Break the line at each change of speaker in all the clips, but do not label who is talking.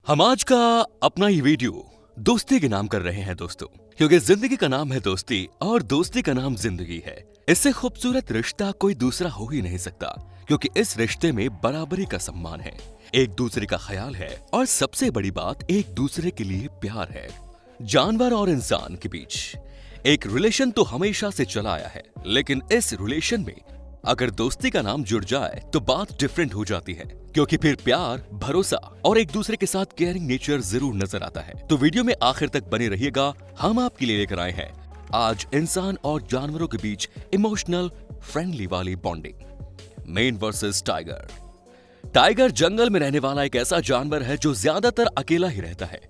हम आज का अपना ये वीडियो दोस्ती के नाम कर रहे हैं दोस्तों, क्योंकि जिंदगी का नाम है दोस्ती और दोस्ती का नाम जिंदगी है। इससे खूबसूरत रिश्ता कोई दूसरा हो ही नहीं सकता, क्योंकि इस रिश्ते में बराबरी का सम्मान है, एक दूसरे का ख्याल है और सबसे बड़ी बात एक दूसरे के लिए प्यार है। जानवर और इंसान के बीच एक रिलेशन तो हमेशा से चला आया है, लेकिन इस रिलेशन में अगर दोस्ती का नाम जुड़ जाए तो बात डिफरेंट हो जाती है, क्योंकि फिर प्यार, भरोसा और एक दूसरे के साथ केयरिंग नेचर जरूर नजर आता है। तो वीडियो में आखिर तक बने रहिएगा, हम आपके लिए लेकर आए हैं आज इंसान और जानवरों के बीच इमोशनल फ्रेंडली वाली bonding. Man versus tiger. Tiger जंगल में रहने वाला एक ऐसा जानवर है जो ज्यादातर अकेला ही रहता है।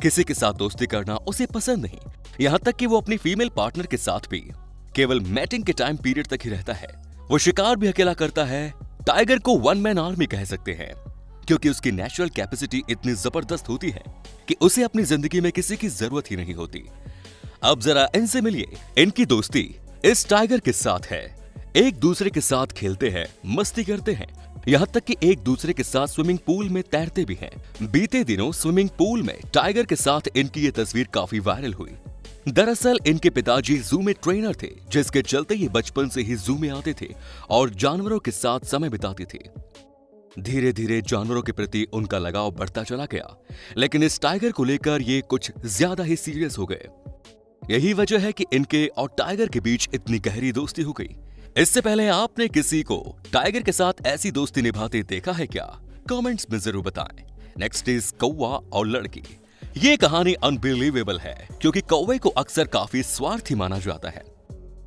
किसी के साथ दोस्ती करना उसे पसंद नहीं, यहाँ तक कि वो अपनी फीमेल पार्टनर के साथ भी केवल मैटिंग के टाइम पीरियड तक ही रहता है। वो शिकार भी अकेला करता है। टाइगर को वन मैन आर्मी कह सकते हैं, क्योंकि उसकी नेचुरल कैपेसिटी इतनी जबरदस्त होती है कि उसे अपनी जिंदगी में किसी की जरूरत ही नहीं होती। अब जरा इनसे मिलिए, इनकी दोस्ती इस टाइगर के साथ है। एक दूसरे के साथ खेलते हैं, मस्ती करते हैं, यहाँ तक कि एक दूसरे के साथ स्विमिंग पूल में तैरते भी हैं। बीते दिनों स्विमिंग पूल में टाइगर के साथ इनकी ये तस्वीर काफी वायरल हुई। दरअसल इनके पिताजी जू में ट्रेनर थे, जिसके चलते ये बचपन से ही जू में आते थे और जानवरों के साथ समय बिताते थे। धीरे धीरे जानवरों के प्रति उनका लगाव बढ़ता चला गया, लेकिन इस टाइगर को लेकर ये कुछ ज्यादा ही सीरियस हो गए। यही वजह है कि इनके और टाइगर के बीच इतनी गहरी दोस्ती हो गई। इससे पहले आपने किसी को टाइगर के साथ ऐसी दोस्ती निभाते देखा है क्या? कमेंट्स में जरूर बताएं। नेक्स्ट इज कौवा और लड़की। ये कहानी अनबिलीवेबल है, क्योंकि कौवे को अक्सर काफी स्वार्थी माना जाता है।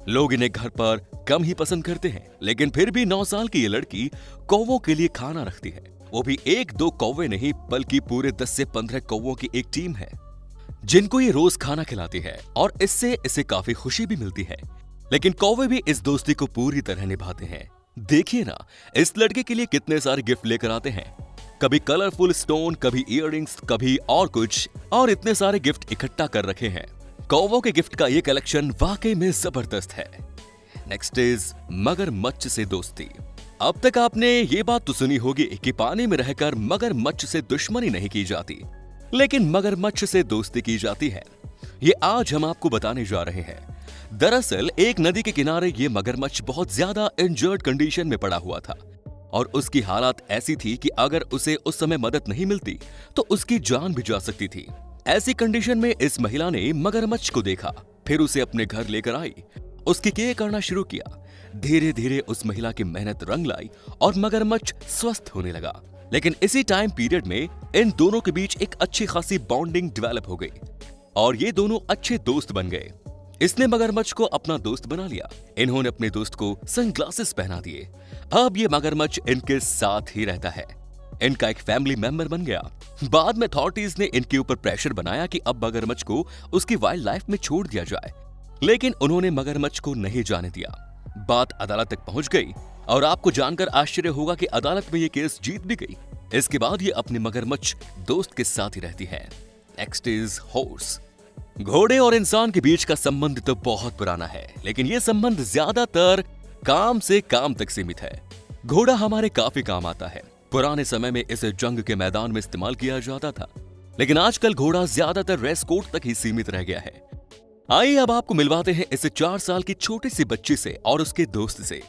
लोग इन्हें घर पर कम ही पसंद करते हैं, लेकिन फिर भी 9 साल की ये लड़की कौवों के लिए खाना रखती है। वो भी 1-2 कौवे नहीं, बल्कि पूरे 10 से 15 कौवों की एक टीम है, जिनको ये रोज खाना खिलाती है और इससे इसे काफी खुशी भी मिलती है। लेकिन कौवे भी इस दोस्ती को पूरी तरह निभाते हैं। देखिए ना, इस लड़के के लिए कितने सारे गिफ्ट लेकर आते हैं, कभी कलरफुल स्टोन, कभी इयररिंग्स, कभी और कुछ, और इतने सारे गिफ्ट इकट्ठा कर रखे हैं। कौवों के गिफ्ट का ये कलेक्शन वाकई में जबरदस्त है। नेक्स्ट इज मगरमच्छ से दोस्ती। अब तक आपने ये बात तो सुनी होगी कि पानी में रहकर मगरमच्छ से दुश्मनी नहीं की जाती, लेकिन मगरमच्छ से दोस्ती की जाती है। ये आज हम आपको बताने जा रहे हैं। दरअसल एक नदी के किनारे ये मगरमच्छ बहुत ज्यादा इंजर्ड कंडीशन में पड़ा हुआ था और उसकी हालत ऐसी थी कि अगर उसे उस समय मदद नहीं मिलती तो उसकी जान भी जा सकती थी। ऐसी कंडीशन में इस महिला ने मगरमच्छ को देखा, फिर उसे अपने घर लेकर आई, उसकी केयर करना शुरू किया। धीरे धीरे उस महिला की मेहनत रंग लाई और मगरमच्छ स्वस्थ होने लगा। लेकिन इसी टाइम पीरियड में इन दोनों के बीच एक अच्छी खासी बॉन्डिंग डेवलप हो गई और ये दोनों अच्छे दोस्त बन गए। इसने मगरमच्छ को अपना दोस्त बना लिया। इन्होंने अपने दोस्त को सनग्लासेस पहना दिए। अब ये मगरमच्छ इनके साथ ही रहता है, इनका एक फैमिली मेंबर बन गया। बाद में अथॉरिटीज ने इनके ऊपर प्रेशर बनाया कि अब मगरमच्छ को उसकी वाइल्ड लाइफ में छोड़ दिया जाए, लेकिन उन्होंने मगरमच्छ को नहीं जाने दिया। बात अदालत तक पहुंच गई और आपको जानकर आश्चर्य होगा कि अदालत में ये केस जीत भी गई। इसके बाद ये अपने मगरमच्छ दोस्त के साथ ही रहती है। Next is horse. घोड़े और इंसान के बीच का संबंध तो बहुत पुराना है, लेकिन यह संबंध ज्यादातर काम से काम तक सीमित है। घोड़ा हमारे काफी काम आता है। पुराने समय में इसे जंग के मैदान में इस्तेमाल किया जाता था, लेकिन आजकल घोड़ा ज्यादातर रेस कोर्स तक ही सीमित रह गया है। आइए अब आपको मिलवाते हैं इसे 4 साल की छोटी सी बच्ची से और उसके दोस्त से।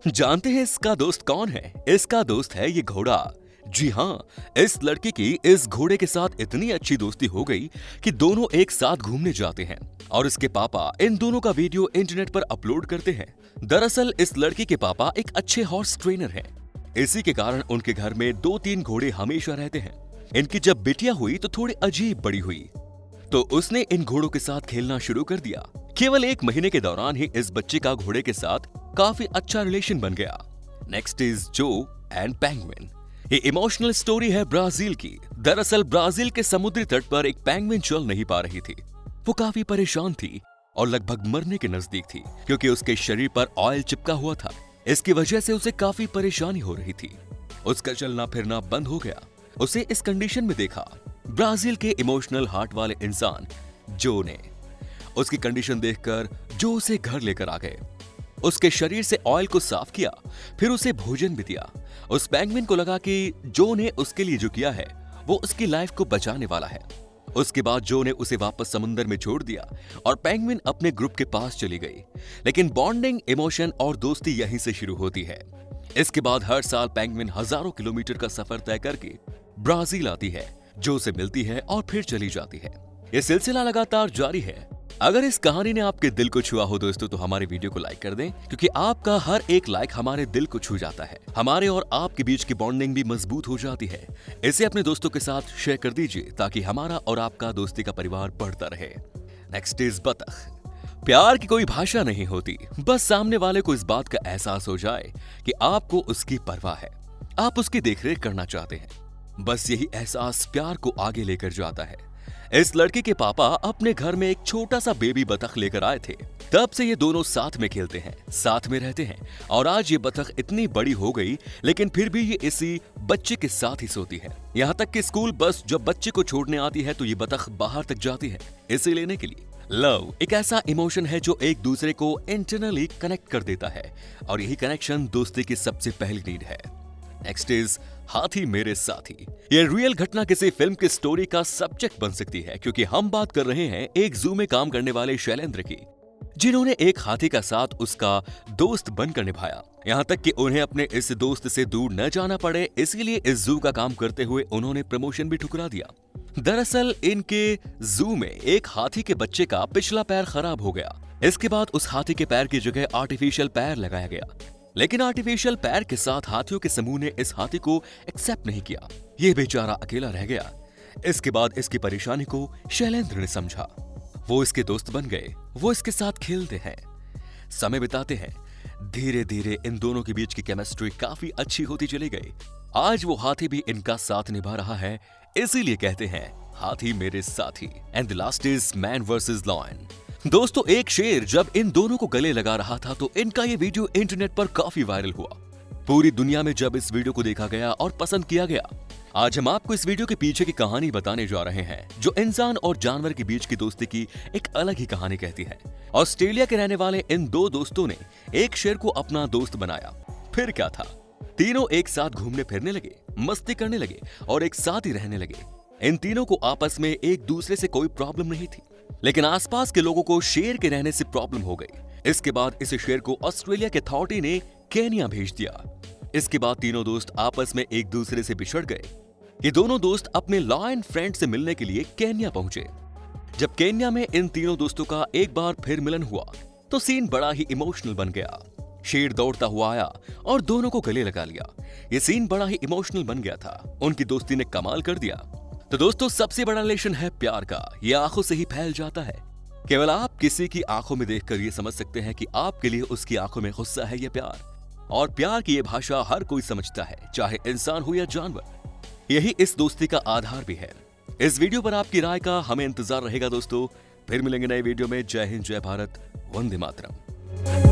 जानते हैं इसका दोस्त कौन है? इसका दोस्त है ये घोड़ा। जी हाँ, इस लड़की की इस घोड़े के साथ इतनी अच्छी दोस्ती हो गई कि दोनों एक साथ घूमने जाते हैं और इसके पापा इन दोनों का वीडियो इंटरनेट पर अपलोड करते हैं। दरअसल इस लड़की के पापा एक अच्छे हॉर्स ट्रेनर हैं। इसी के कारण उनके घर में 2-3 घोड़े हमेशा रहते हैं। इनकी जब बिटिया हुई तो थोड़ी अजीब बड़ी हुई, तो उसने इन घोड़ों के साथ खेलना शुरू कर दिया। केवल 1 महीने के दौरान ही इस बच्चे का घोड़े के साथ काफी अच्छा रिलेशन बन गया। नेक्स्ट इज जो एंड पेंगुइन। ये इमोशनल स्टोरी है ब्राजील की। दरअसल ब्राजील के समुद्री तट पर एक पेंगुइन चल नहीं पा रही थी। वो काफी परेशान थी और लगभग मरने के नजदीक थी, क्योंकि उसके शरीर पर ऑयल चिपका हुआ था। इसकी वजह से उसे काफी परेशानी हो रही थी। उसका चलना फिरना बंद हो गया। उसे इस कंडीशन में देखा ब्राजील के इमोशनल हार्ट वाले इंसान जो ने। उसकी कंडीशन देखकर जो उसे घर लेकर आ गए। उसके शरीर से ऑयल को साफ किया, फिर उसे भोजन भी दिया। उस पेंगुइन को लगा कि जो ने उसके लिए जो किया है वो उसकी लाइफ को बचाने वाला है। उसके बाद जो ने उसे वापस समुंदर में छोड़ दिया और पेंगुइन अपने ग्रुप के पास चली गई। लेकिन बॉन्डिंग, इमोशन और दोस्ती यहीं से शुरू होती है। इसके बाद हर साल पेंगुइन हजारों किलोमीटर का सफर तय करके ब्राजील आती है, जो से मिलती है और फिर चली जाती है। ये सिलसिला लगातार जारी है। अगर इस कहानी ने आपके दिल को छुआ हो दोस्तों, तो हमारे वीडियो को लाइक कर दें, क्योंकि आपका हर एक लाइक हमारे दिल को छू जाता है। हमारे और आपके बीच की बॉन्डिंग भी मजबूत हो जाती है। इसे अपने दोस्तों के साथ शेयर कर दीजिए, ताकि हमारा और आपका दोस्ती का परिवार बढ़ता रहे। नेक्स्ट इज बतख। प्यार की कोई भाषा नहीं होती, बस सामने वाले को इस बात का एहसास हो जाए कि आपको उसकी परवाह है, आप उसकी देखरेख करना चाहते हैं। बस यही एहसास प्यार को आगे लेकर जाता है। इस लड़के के पापा अपने घर में एक छोटा सा बेबी बतख लेकर आए थे। तब से ये दोनों साथ में खेलते हैं, साथ में रहते हैं, और आज ये बतख इतनी बड़ी हो गई, लेकिन फिर भी ये इसी बच्चे के साथ ही सोती है। यहाँ तक कि स्कूल बस जब बच्चे को छोड़ने आती है तो ये बतख बाहर तक जाती है इसे लेने के लिए। लव एक ऐसा इमोशन है जो एक दूसरे को इंटरनली कनेक्ट कर देता है, और यही कनेक्शन दोस्ती की सबसे पहली नीड है। नेक्स्ट इज हाथी मेरे साथी। ये रियल घटना किसी फिल्म की स्टोरी का सब्जेक्ट बन सकती है, क्योंकि हम बात कर रहे हैं एक जू में काम करने वाले शैलेंद्र की, जिन्होंने एक हाथी का साथ उसका दोस्त बनकर निभाया। यहाँ तक कि उन्हें अपने इस दोस्त से दूर न जाना पड़े, इसीलिए इस जू का काम करते हुए उन्होंने प्रमोशन भी ठुकरा दिया। दरअसल इनके जू में एक हाथी के बच्चे का पिछला पैर खराब हो गया। इसके बाद उस हाथी के पैर की जगह आर्टिफिशियल पैर लगाया गया, लेकिन आर्टिफिशियल पैर के साथ हाथियों के समूह ने इस हाथी को एक्सेप्ट नहीं किया। ये बेचारा अकेला रह गया। इसके बाद इसकी परेशानी को शैलेंद्र ने समझा। वो इसके दोस्त बन गए, वो इसके साथ खेलते हैं, समय बिताते हैं। धीरे धीरे इन दोनों के बीच की केमिस्ट्री काफी अच्छी होती चली गई। आज वो हाथी भी इनका साथ निभा रहा है, इसीलिए कहते हैं हाथी मेरे साथी। And the last is man versus lion. दोस्तों, एक शेर जब इन दोनों को गले लगा रहा था तो इनका ये वीडियो इंटरनेट पर काफी वायरल हुआ। पूरी दुनिया में जब इस वीडियो को देखा गया और पसंद किया गया, आज हम आपको इस वीडियो के पीछे की कहानी बताने जा रहे हैं, जो इंसान और जानवर के बीच की दोस्ती की एक अलग ही कहानी कहती है। ऑस्ट्रेलिया के रहने वाले इन दो दोस्तों ने एक शेर को अपना दोस्त बनाया। फिर क्या था, तीनों एक साथ घूमने फिरने लगे, मस्ती करने लगे और एक साथ ही रहने लगे। इन तीनों को आपस में एक दूसरे से कोई प्रॉब्लम नहीं थी, लेकिन आसपास के लोगों को शेर के रहने से प्रॉब्लम हो गई। इसके बाद इस शेर को ऑस्ट्रेलिया के अथॉरिटी ने केन्या भेज दिया। इसके बाद तीनों दोस्त आपस में एक दूसरे से बिछड़ गए। ये दोनों दोस्त अपने लॉयन फ्रेंड से मिलने के लिए केन्या पहुंचे। जब केन्या में इन तीनों दोस्तों का एक बार फिर मिलन हुआ तो सीन बड़ा ही इमोशनल बन गया। शेर दौड़ता हुआ आया और दोनों को गले लगा लिया। ये सीन बड़ा ही इमोशनल बन गया था। उनकी दोस्ती ने कमाल कर दिया। तो दोस्तों, सबसे बड़ा रिलेशन है प्यार का। ये आंखों से ही फैल जाता है। केवल आप किसी की आंखों में देखकर ये समझ सकते हैं कि आपके लिए उसकी आंखों में गुस्सा है या प्यार। और प्यार की ये भाषा हर कोई समझता है, चाहे इंसान हो या जानवर। यही इस दोस्ती का आधार भी है। इस वीडियो पर आपकी राय का हमें इंतजार रहेगा दोस्तों। फिर मिलेंगे नए वीडियो में। जय हिंद, जय भारत, वंदे मातरम।